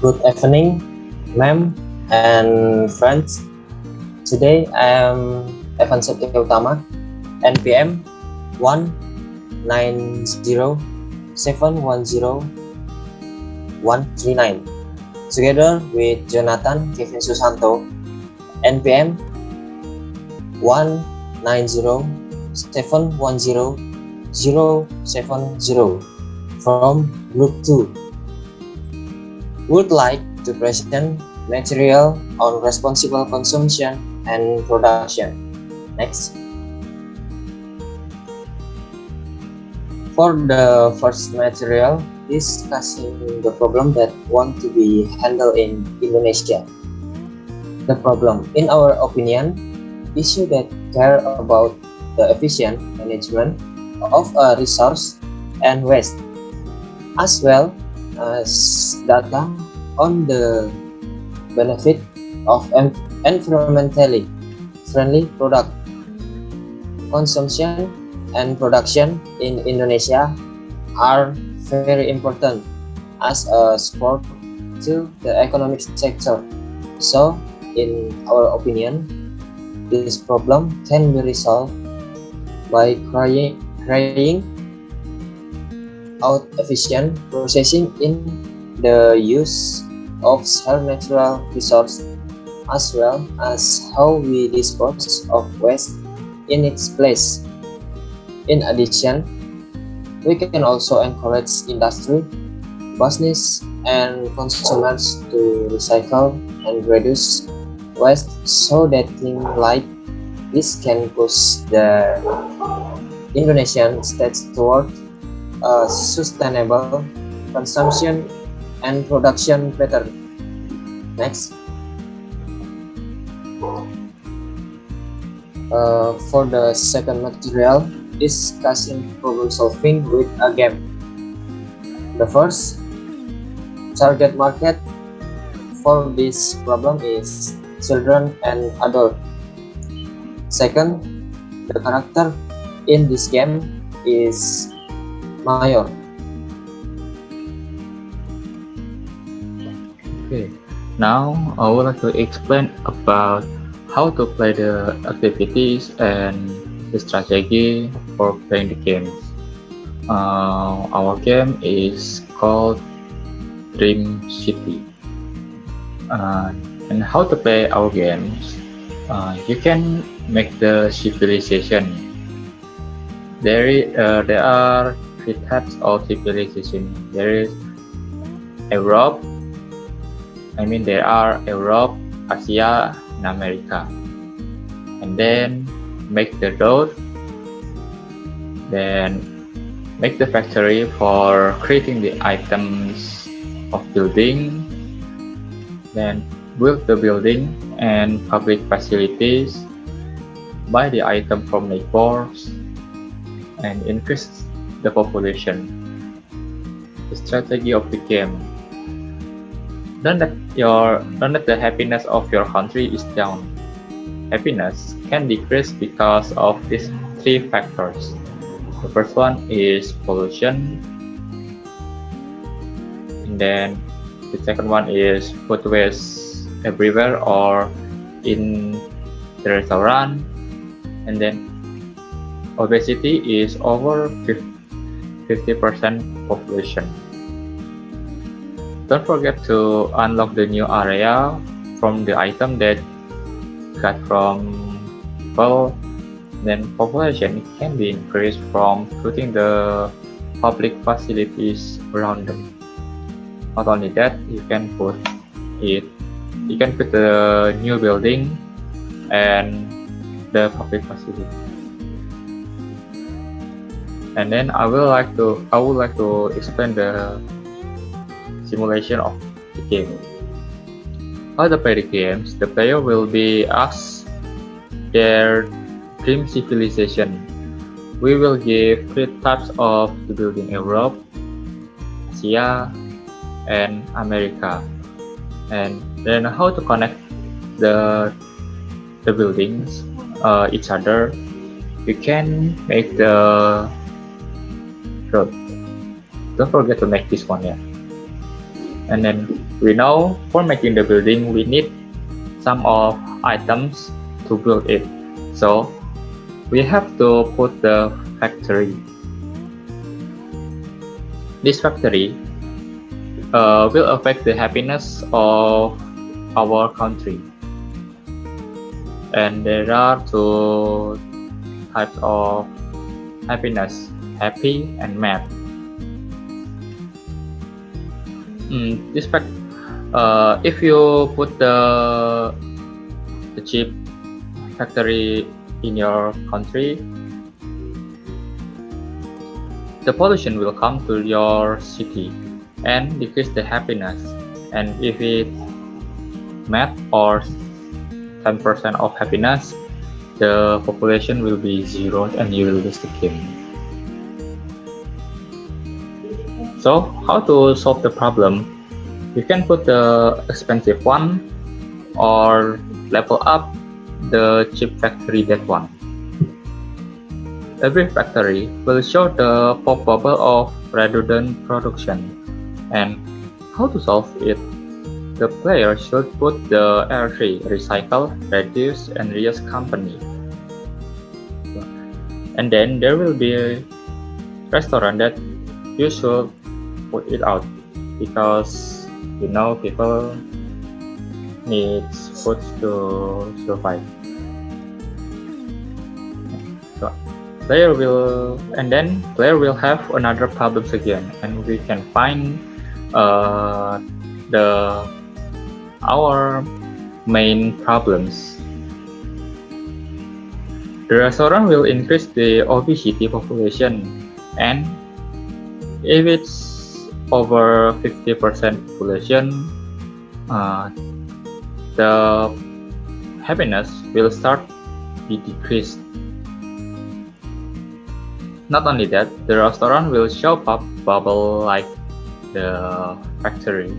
Good evening, ma'am and friends. Today I am Evan Setia Utama, NPM 190710139, together with Jonathan Kevin Susanto, NPM 190710070 from Group 2. Would like to present material on responsible consumption and production. Next. For the first material, discussing the problem that want to be handled in Indonesia. The problem, in our opinion, issue that care about the efficient management of a resource and waste, as well as data on the benefit of environmentally friendly product consumption and production in Indonesia are very important as a support to the economic sector. So, in our opinion, this problem can be resolved by carrying out efficient processing in the use of our natural resource, as well as how we dispose of waste in its place. In addition, we can also encourage industry, business, and consumers to recycle and reduce waste so that things like this can push the Indonesian state toward a sustainable consumption and production pattern. Next. For the second material, discussing problem solving with a game. The first target market for this problem is children and adults. Second, the character in this game is Mayor. Okay, now I would like to explain about how to play the activities and the strategy for playing the games. Our game is called Dream City. And how to play our games? You can make the civilization. There are three types of civilization. There are Europe, Asia, and America. And then make the road, then make the factory for creating the items of building, then build the building and public facilities, buy the item from neighbors, and increase the population. The strategy of the game. Don't let the happiness of your country is down. Happiness can decrease because of these three factors. The first one is pollution, and then the second one is food waste everywhere or in the restaurant, and then obesity is over 50% population. Don't forget to unlock the new area from the item that got from people. Then population can be increased from putting the public facilities around them. Not only that, you can put the new building and the public facility. And then I would like to explain the simulation of the game. How to play the games? The player will be asked their dream civilization. We will give three types of the building: Europe, Asia, and America. And then how to connect the buildings each other. You can make the road. Don't forget to make this one, yeah. And then we know for making the building we need some of items to build it. So we have to put the factory. This factory will affect the happiness of our country. And there are two types of happiness, happy and mad. If you put the cheap factory in your country, the pollution will come to your city and decrease the happiness. And if it mad or 10% of happiness, the population will be zero and you will lose the game. So how to solve the problem? You can put the expensive one or level up the cheap factory that one. Every factory will show the pop bubble of redundant production. And how to solve it? The player should put the R3 recycle, reduce, and reuse company. And then there will be a restaurant that you should put it out because you know people need food to survive. So player will have another problems again, and we can find our main problems. The restaurant will increase the obesity population, and if it's over 50% population, the happiness will start be decreased. Not only that, the restaurant will show up bubble like the factory.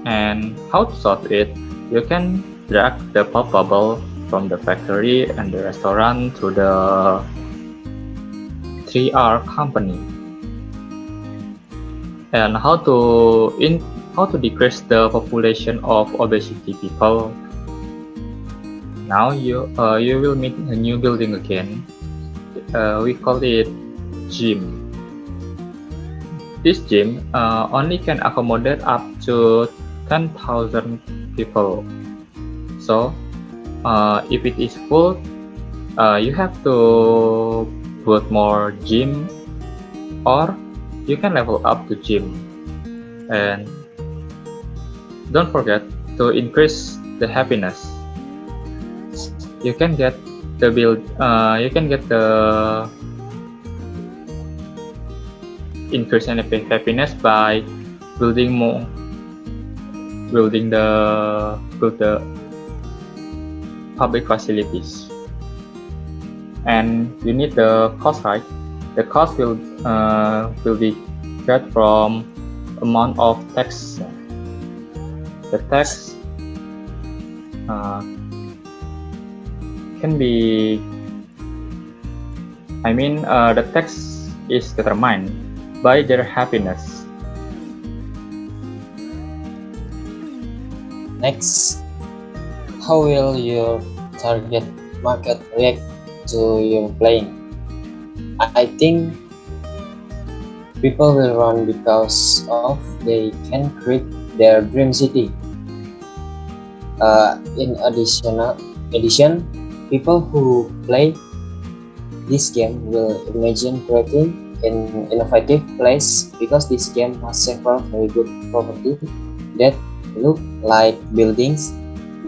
And how to solve it? You can drag the pop bubble from the factory and the restaurant to the 3R company. And how to decrease the population of obesity people? Now you will meet a new building again. We call it gym. This gym only can accommodate up to 10,000 people. So if it is full, you have to put more gym, or you can level up the gym. And don't forget to increase the happiness. You can get the increase in happiness by building the public facilities. And you need the cost, right? The cost will be get from amount of tax. The tax can be, the tax is determined by their happiness. Next, how will your target market react to your playing? I think people will run because of they can create their dream city. In addition, people who play this game will imagine creating an innovative place because this game has several very good properties that look like buildings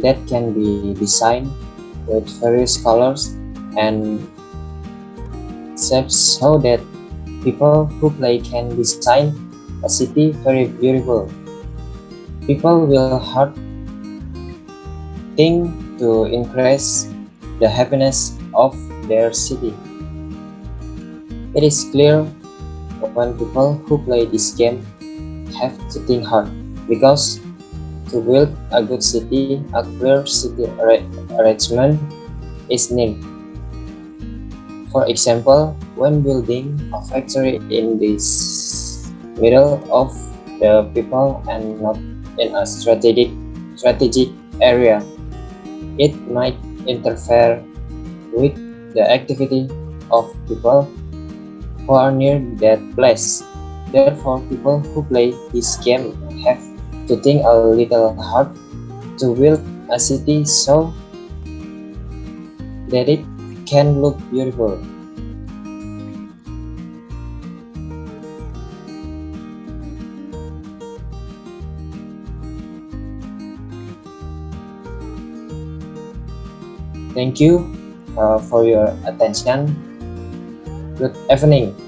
that can be designed with various colors and shapes so that people who play can design a city very beautiful. People will hard think to increase the happiness of their city. It is clear when people who play this game have to think hard because to build a good city, a clear city arrangement is needed. For example, when building a factory in this middle of the people and not in a strategic area. It might interfere with the activity of people who are near that place. Therefore, people who play this game have to think a little hard to build a city so that it can look beautiful. Thank you for your attention. Good evening.